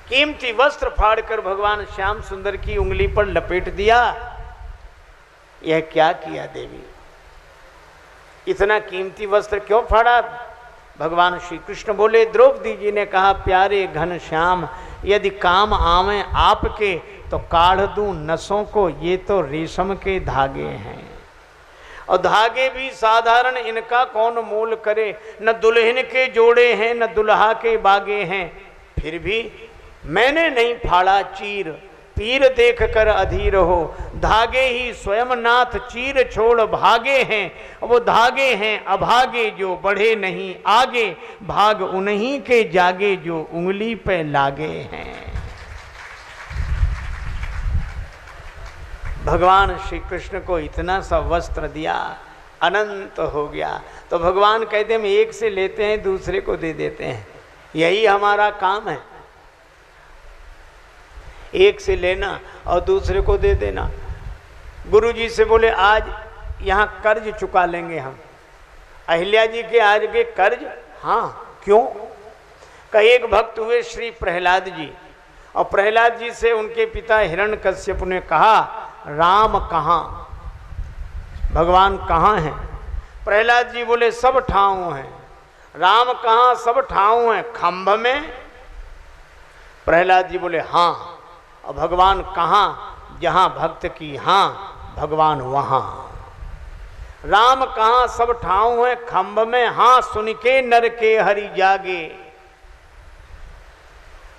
कीमती वस्त्र फाड़कर भगवान श्याम सुंदर की उंगली पर लपेट दिया। यह क्या किया देवी? इतना कीमती वस्त्र क्यों फाड़ा? भगवान श्री कृष्ण बोले, द्रौपदी जी ने कहा प्यारे घन श्याम, यदि काम आवे आपके तो काढ़ दूं नसों को, ये तो रेशम के धागे हैं और धागे भी साधारण, इनका कौन मोल करे। न दुल्हन के जोड़े हैं न दुल्हा के बागे हैं, फिर भी मैंने नहीं फाड़ा चीर। पीर देख कर अधीर हो, धागे ही स्वयं नाथ चीर छोड़ भागे हैं। वो धागे हैं अभागे जो बढ़े नहीं आगे, भाग उन्हीं के जागे जो उंगली पे लागे हैं। भगवान श्री कृष्ण को इतना सा वस्त्र दिया, अनंत हो गया। तो भगवान कहते हम एक से लेते हैं, दूसरे को दे देते हैं। यही हमारा काम है, एक से लेना और दूसरे को दे देना। गुरु जी से बोले आज यहाँ कर्ज चुका लेंगे हम। अहिल्या जी के आगे कर्ज? हाँ, क्यों? कई एक भक्त हुए श्री प्रहलाद जी, और प्रहलाद जी से उनके पिता हिरण्यकश्यप ने कहा राम कहाँ, भगवान कहाँ हैं? प्रहलाद जी बोले सब ठाव हैं। राम कहाँ? सब ठाव हैं, खंभ में। प्रहलाद जी बोले हाँ। और भगवान कहाँ? जहाँ भक्त की हाँ, भगवान वहाँ। राम कहाँ? सब ठाव है, खंभ में। हाँ सुन के नर के हरि जागे।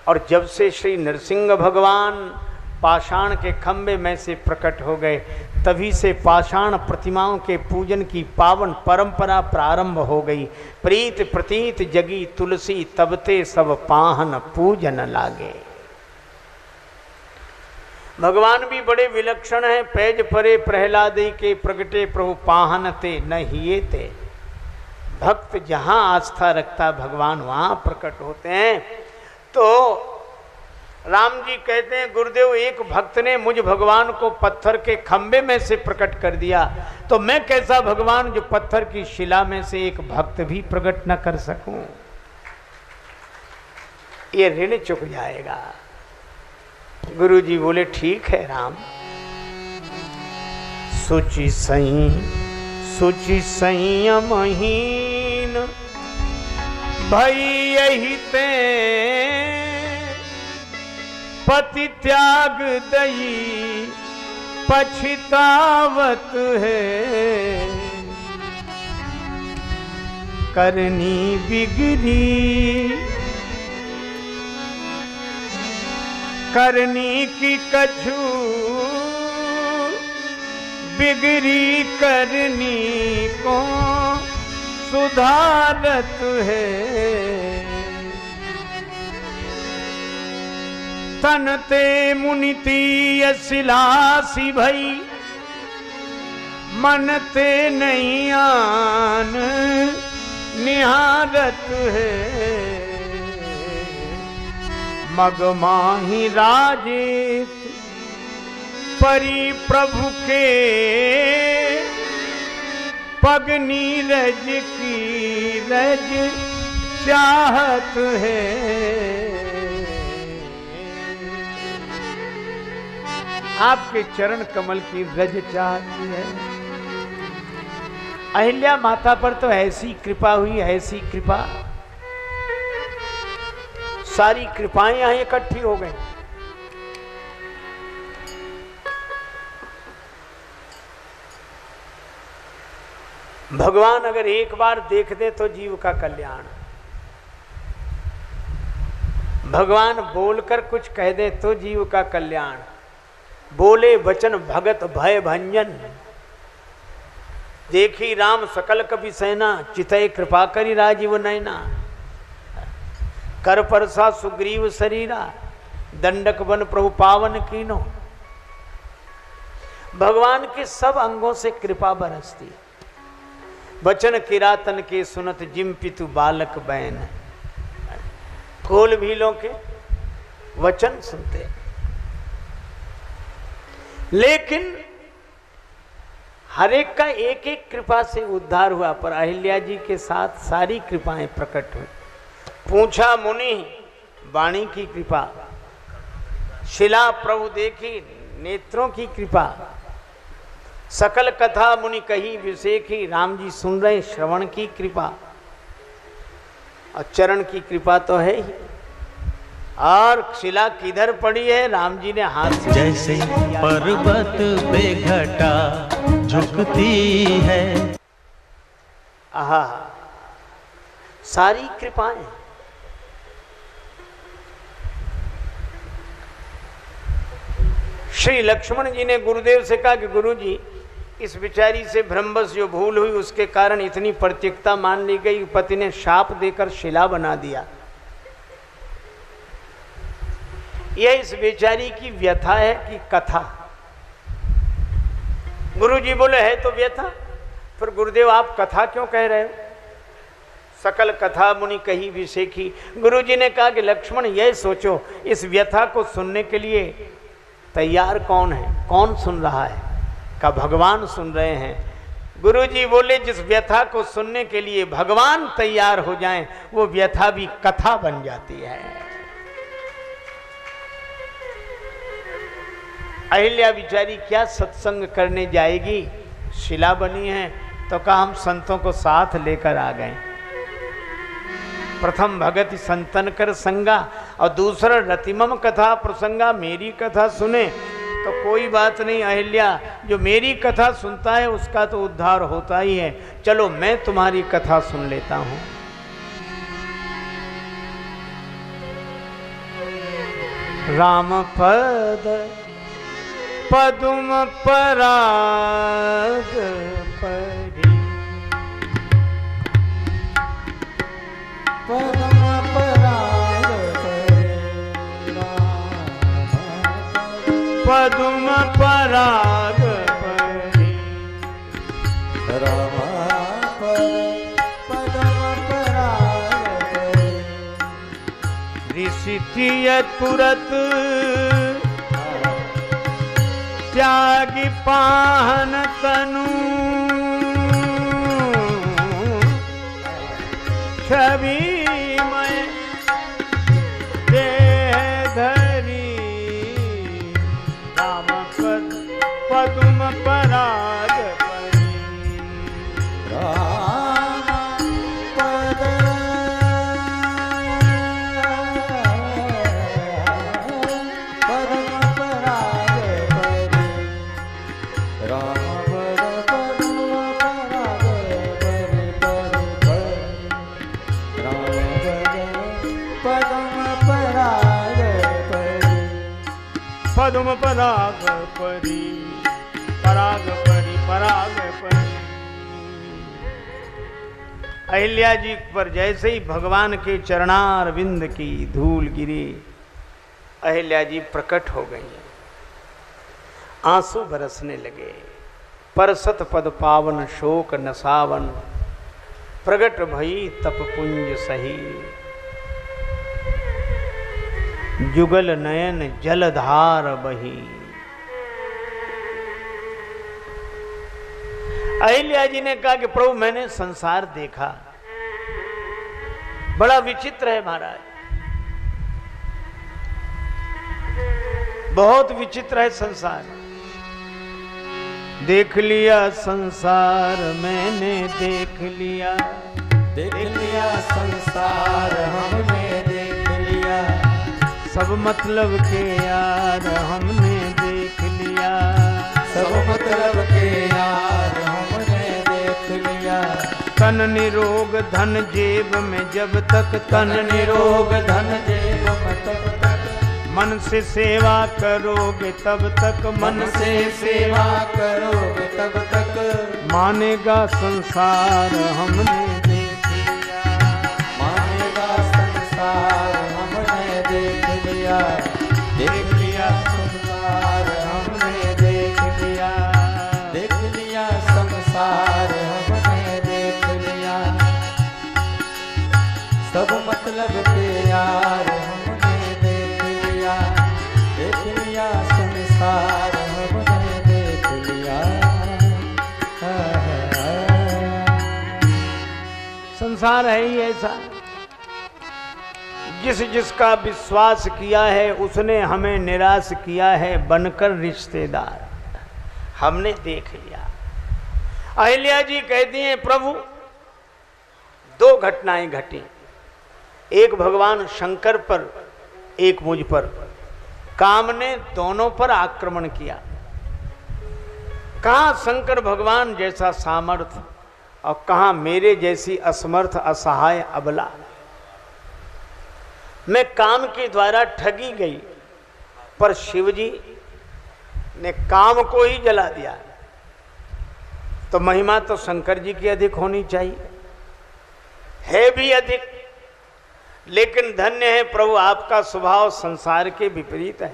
और जब से श्री नरसिंह भगवान पाषाण के खंभे में से प्रकट हो गए, तभी से पाषाण प्रतिमाओं के पूजन की पावन परंपरा प्रारंभ हो गई। प्रीत प्रतीत जगी तुलसी, तबते सब पाहन पूजन लागे। भगवान भी बड़े विलक्षण हैं। पैज परे प्रहलादी के प्रगटे प्रभु पाहन ते न हिये ते। भक्त जहाँ आस्था रखता भगवान वहाँ प्रकट होते हैं। तो राम जी कहते हैं गुरुदेव एक भक्त ने मुझ भगवान को पत्थर के खंबे में से प्रकट कर दिया, तो मैं कैसा भगवान जो पत्थर की शिला में से एक भक्त भी प्रकट न कर सकूं? ये ऋण चुक जाएगा। गुरु जी बोले ठीक है राम। सुचि संयमहीन भई यही ते, पति त्याग दई पछतावत है। करनी बिगड़ी करनी की कछु बिगड़ी, करनी को सुधारत है। तन ते मुनिति असिलासी भई, मन ते नहीं आन निहारत है। मग माही राजेश परी प्रभु के, पग नीरज की रज चाहत है। आपके चरण कमल की रज चाहती है। अहिल्या माता पर तो ऐसी कृपा हुई, ऐसी कृपा, सारी कृपाएं यहां इकट्ठी हो गई। भगवान अगर एक बार देख दे तो जीव का कल्याण। भगवान बोलकर कुछ कह दे तो जीव का कल्याण। बोले वचन भगत भय भंजन, देखी राम सकल कपि सेना, चितय कृपा करी राजीव नैना। कर परसा सुग्रीव शरीरा, दंडक बन प्रभु पावन कीनो। भगवान के सब अंगों से कृपा बरसती। वचन किरातन के सुनत जिम पितु बालक बैन। कोल भीलों के वचन सुनते, लेकिन हर एक का एक एक कृपा से उद्धार हुआ, पर अहिल्या जी के साथ सारी कृपाएं प्रकट हुई। पूछा मुनि वाणी की कृपा, शिला प्रभु देखी नेत्रों की कृपा। सकल कथा मुनि कही विषेखी, राम जी सुन रहे श्रवण की कृपा। और चरण की कृपा तो है ही। और शिला किधर पड़ी है? राम जी ने हाथ से, जैसे पर्वत पे घटा झुकती है। आहा, सारी कृपाएं। श्री लक्ष्मण जी ने गुरुदेव से कहा कि गुरुजी, इस बिचारी से भ्रमवश जो भूल हुई उसके कारण इतनी प्रत्यक्षता मान ली गई, पति ने शाप देकर शिला बना दिया। यह इस बेचारी की व्यथा है कि कथा? गुरुजी बोले है तो व्यथा, फिर गुरुदेव आप कथा क्यों कह रहे हो? सकल कथा मुनि कही विषेखी। गुरुजी ने कहा कि लक्ष्मण यह सोचो, इस व्यथा को सुनने के लिए तैयार कौन है? कौन सुन रहा है? का भगवान सुन रहे हैं। गुरुजी बोले जिस व्यथा को सुनने के लिए भगवान तैयार हो जाएं, वो व्यथा भी कथा बन जाती है। अहिल्या बिचारी क्या सत्संग करने जाएगी? शिला बनी है तो कहा हम संतों को साथ लेकर आ गए। प्रथम भगति संतन कर संगा, और दूसरा रतिमम कथा प्रसंगा, मेरी कथा सुने तो कोई बात नहीं अहिल्या, जो मेरी कथा सुनता है उसका तो उद्धार होता ही है। चलो मैं तुम्हारी कथा सुन लेता हूं। राम पद पदुम पराग परी, पदम पराग पदुम पराग परी। राम पदम पराग परी। ऋषितिय तुरत त्यागी पाहन तनु, छवि में देह धरी। राम पद पदुम पराग परी। राम पद पदम पराग परी। राम पद पदम पराग परी परी परी। राम पद पदम पराग परी। पदुम पराग परी, पराग परी पराग परी। अहिल्या जी पर जैसे ही भगवान के चरणार विंद की धूल गिरी, अहिल्या जी प्रकट हो गई, आंसू बरसने लगे। परसत पद पावन शोक नसावन, प्रगट भई तप पुंज सही। जुगल नयन जलधार बही। अहिल्या जी ने कहा कि प्रभु मैंने संसार देखा, बड़ा विचित्र है महाराज, बहुत विचित्र है संसार। देख लिया संसार मैंने देख लिया, देख लिया संसार हमने देख लिया। सब मतलब के यार हमने देख लिया, सब मतलब के यार हमने देख लिया। तन निरोग धन जेब में जब तक, तन निरोग धन जेब में तब तक, मन से सेवा करोगे तब तक, मन से सेवा करोगे तब तक, मानेगा संसार हमने देख लिया, मानेगा संसार हमने देख लिया, देख लिया संसार हमने देख लिया, देख लिया संसार हमने देख लिया, सब मतलब के यार हमने देख लिया, देख लिया संसार हमने देख लिया। संसार है ही ऐसा, जिस जिसका विश्वास किया है उसने हमें निराश किया है बनकर रिश्तेदार, हमने देख लिया। अहिल्या जी कहती हैं प्रभु दो घटनाएं घटी, एक भगवान शंकर पर, एक मुझ पर। काम ने दोनों पर आक्रमण किया। कहां शंकर भगवान जैसा सामर्थ्य और कहां मेरे जैसी असमर्थ असहाय अबला। मैं काम के द्वारा ठगी गई, पर शिवजी ने काम को ही जला दिया, तो महिमा तो शंकर जी की अधिक होनी चाहिए, है भी अधिक। लेकिन धन्य है प्रभु आपका स्वभाव संसार के विपरीत है।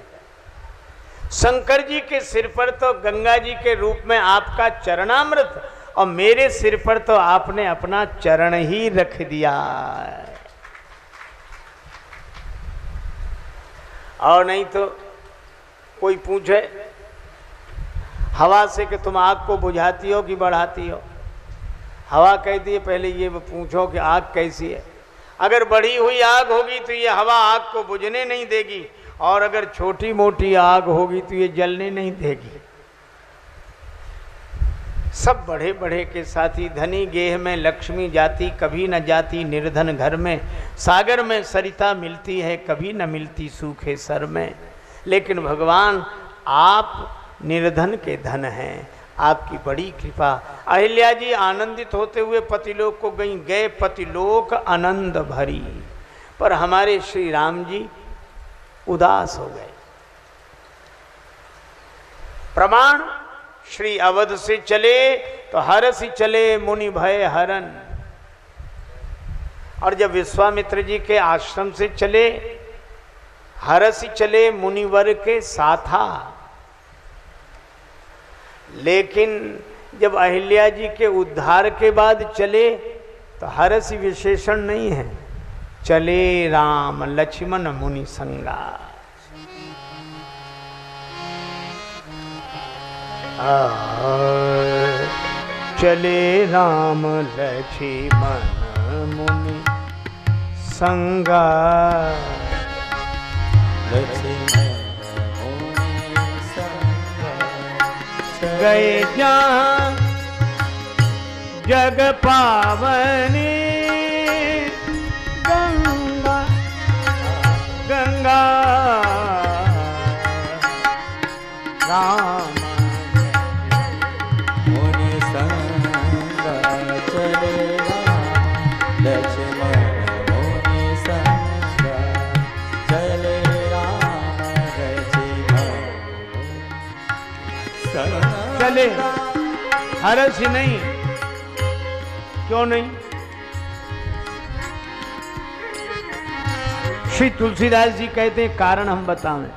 शंकर जी के सिर पर तो गंगा जी के रूप में आपका चरणामृत, और मेरे सिर पर तो आपने अपना चरण ही रख दिया। और नहीं तो कोई पूछे हवा से कि तुम आग को बुझाती हो कि बढ़ाती हो, हवा कहती है पहले ये पूछो कि आग कैसी है। अगर बढ़ी हुई आग होगी तो ये हवा आग को बुझने नहीं देगी, और अगर छोटी मोटी आग होगी तो ये जलने नहीं देगी। सब बढ़े बढ़े के साथी, धनी गेह में लक्ष्मी जाती, कभी न जाती निर्धन घर में, सागर में सरिता मिलती है, कभी न मिलती सूखे सर में। लेकिन भगवान आप निर्धन के धन हैं, आपकी बड़ी कृपा। अहिल्या जी आनंदित होते हुए पतिलोक को गई, गए पतिलोक आनंद भरी, पर हमारे श्री राम जी उदास हो गए। प्रमाण श्री अवध से चले तो हरसि चले मुनि भय हरन, और जब विश्वामित्र जी के आश्रम से चले हरसि चले मुनिवर के साथा। लेकिन जब अहिल्या जी के उद्धार के बाद चले तो हरसि विशेषण नहीं है, चले राम लक्ष्मण मुनि संगा। चले राम लक्ष्मण मुनि संगा, गए जहाँ जग पावनी गंगा, गंगा राम मुनि संगा, चले राम लक्ष्मण मुनि संगा, चले राम लक्ष्मण संगा। चले हरसि नहीं, क्यों नहीं? श्री तुलसीदास जी कहते हैं कारण हम बताएं।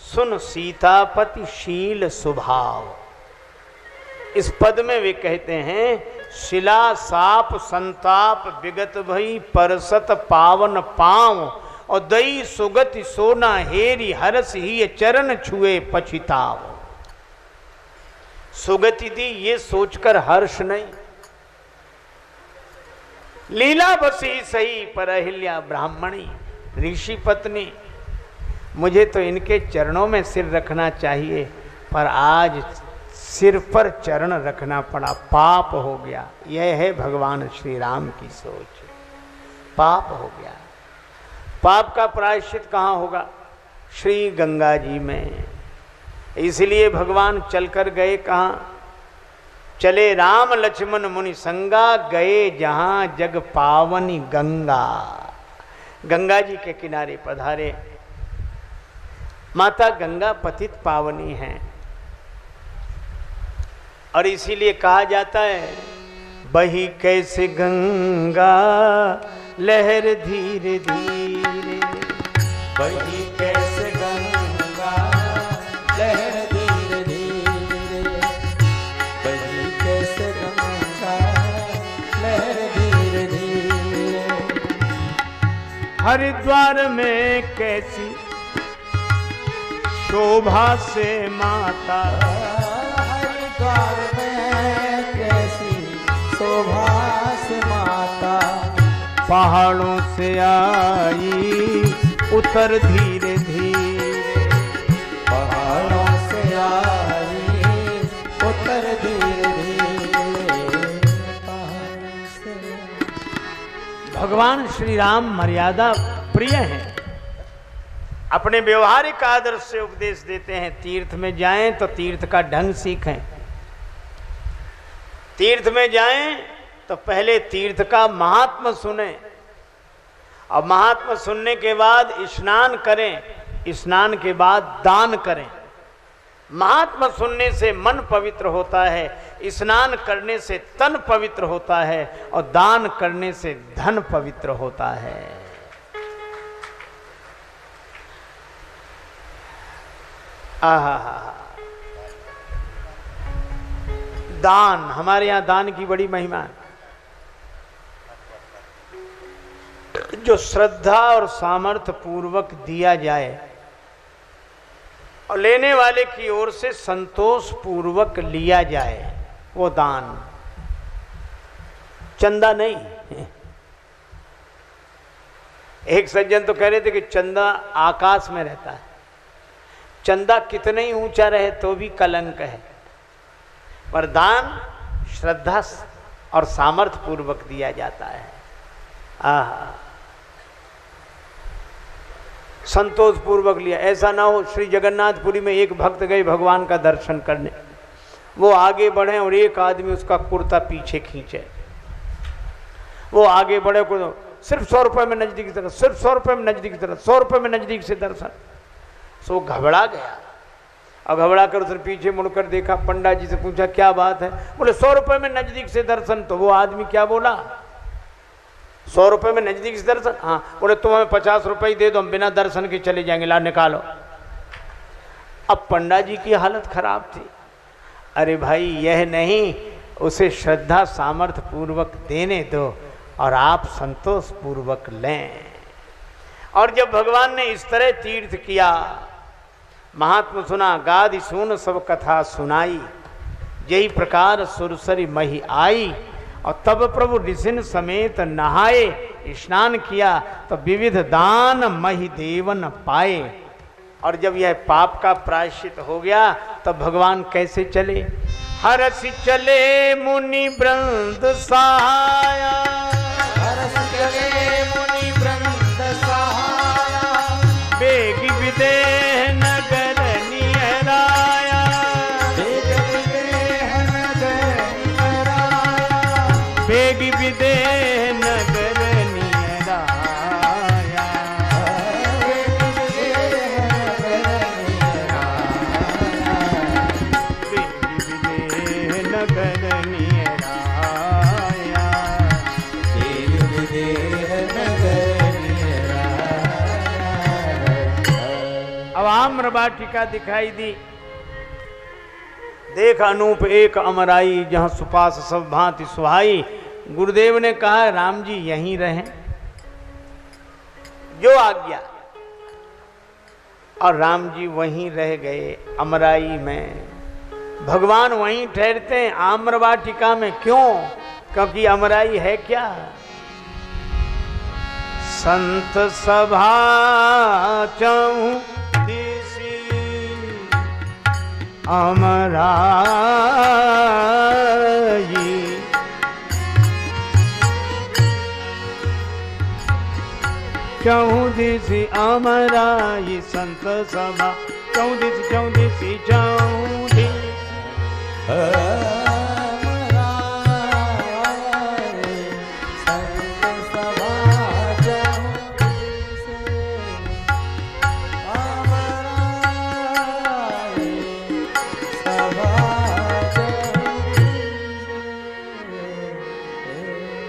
सुन सीतापति शील स्वभाव, इस पद में वे कहते हैं शिला साप संताप विगत भई परसत पावन पांव, और दई सुगति सोना हेरी हरस ही चरण छुए पछिताव। सुगति दी ये सोचकर हर्ष नहीं, लीला बसी सही पर अहिल्या ब्राह्मणी ऋषि पत्नी, मुझे तो इनके चरणों में सिर रखना चाहिए, पर आज सिर पर चरण रखना पड़ा, पाप हो गया। यह है भगवान श्री राम की सोच, पाप हो गया। पाप का प्रायश्चित कहाँ होगा? श्री गंगा जी में। इसलिए भगवान चलकर गए कहाँ? चले राम लक्ष्मण मुनि संगा, गए जहां जग पावनी गंगा। गंगा जी के किनारे पधारे। माता गंगा पतित पावनी है और इसीलिए कहा जाता है बही कैसे गंगा लहर धीरे धीरे, बही कैसे गंगा लहर धीरे धीरे, बही कैसे गंगा लहर धीरे धीरे। हरिद्वार में कैसी शोभा से माता, हरिद्वार में कैसी शोभा से माता, पहाड़ों से आई उतर धीरे धीरे, पहाड़ों से आई उतर धीरे धीरे, पहाड़ों से। भगवान श्री राम मर्यादा प्रिय हैं। अपने व्यवहारिक आदर्श से उपदेश देते हैं। तीर्थ में जाएं तो तीर्थ का ढंग सीखें। तीर्थ में जाएं तो पहले तीर्थ का महात्मा सुने और महात्मा सुनने के बाद स्नान करें, स्नान के बाद दान करें। महात्मा सुनने से मन पवित्र होता है, स्नान करने से तन पवित्र होता है और दान करने से धन पवित्र होता है। आहा, दान, हमारे यहाँ दान की बड़ी महिमा है। जो श्रद्धा और सामर्थ्य पूर्वक दिया जाए और लेने वाले की ओर से संतोष पूर्वक लिया जाए, वो दान, चंदा नहीं। एक सज्जन तो कह रहे थे कि चंदा आकाश में रहता है। चंदा कितना ही ऊंचा रहे तो भी कलंक है, पर दान श्रद्धा और सामर्थ्य पूर्वक दिया जाता है। आहा, संतोष पूर्वक लिया। ऐसा ना हो श्री जगन्नाथपुरी में एक भक्त गए भगवान का दर्शन करने, वो आगे बढ़े और एक आदमी उसका कुर्ता पीछे खींचे। वो आगे बढ़े को सिर्फ 100 रुपए में नजदीक की तरफ, सिर्फ 100 रुपए में नजदीक की तरफ, 100 रुपए में नजदीक से दर्शन। सो घबरा गया और घबरा कर उसने पीछे मुड़कर देखा, पंडा जी से पूछा क्या बात है? बोले 100 रुपए में नजदीक से दर्शन। तो वो आदमी क्या बोला? 100 रुपए में नजदीक से दर्शन? हाँ। बोले तुम हमें 50 रुपए दे दो, हम बिना दर्शन के चले जाएंगे, ला निकालो। अब पंडा जी की हालत खराब थी। अरे भाई यह नहीं, उसे श्रद्धा सामर्थ्य पूर्वक देने दो और आप संतोष पूर्वक लें। और जब भगवान ने इस तरह तीर्थ किया, महात्मा सुना गादि सुन सब कथा सुनाई, यही प्रकार सुरसरी मही आई। और तब प्रभु ऋषिन समेत नहाए, स्नान किया तो विविध दान मही देवन पाए। और जब यह पाप का प्रायश्चित हो गया तब भगवान कैसे चले? हरस चले मुनि वृंद सहाया, हरस चले मुनि वृंद सहाया, बेग विदेह नगर निहराया, बेग विदेह नगर निहराया, बेग विदेह नगर निहराया, बेग विदेह नगर निहराया, बेग विदेह नगर निहराया, बेग विदेह नगर निहराया। अब आम्रवाटिका दिखाई दी। देख अनूप एक अमराई, जहां सुपास सब भांति सुहाई। गुरुदेव ने कहा राम जी यहीं रहें, जो आज्ञा। और राम जी वहीं रह गए अमराई में। भगवान वहीं ठहरते हैं आम्रवाटिका में। क्यों? क्योंकि अमराई है क्या? संत सभा चौदिसी अमराई, चौदिसी अमराई, संत सभा चौदिसी चौदिसी चौदिसी।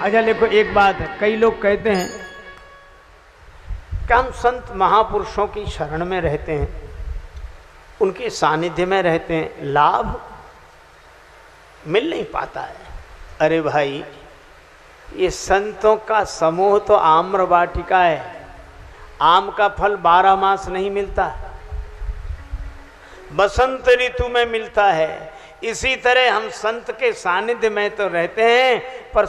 अच्छा देखो एक बात है, कई लोग कहते हैं कि हम संत महापुरुषों की शरण में रहते हैं, उनके सानिध्य में रहते हैं, लाभ मिल नहीं पाता है। अरे भाई, ये संतों का समूह तो आम्र वाटिका है, आम का फल 12 मास नहीं मिलता, बसंत ऋतु में मिलता है। इसी तरह हम संत के सानिध्य में तो रहते हैं, पर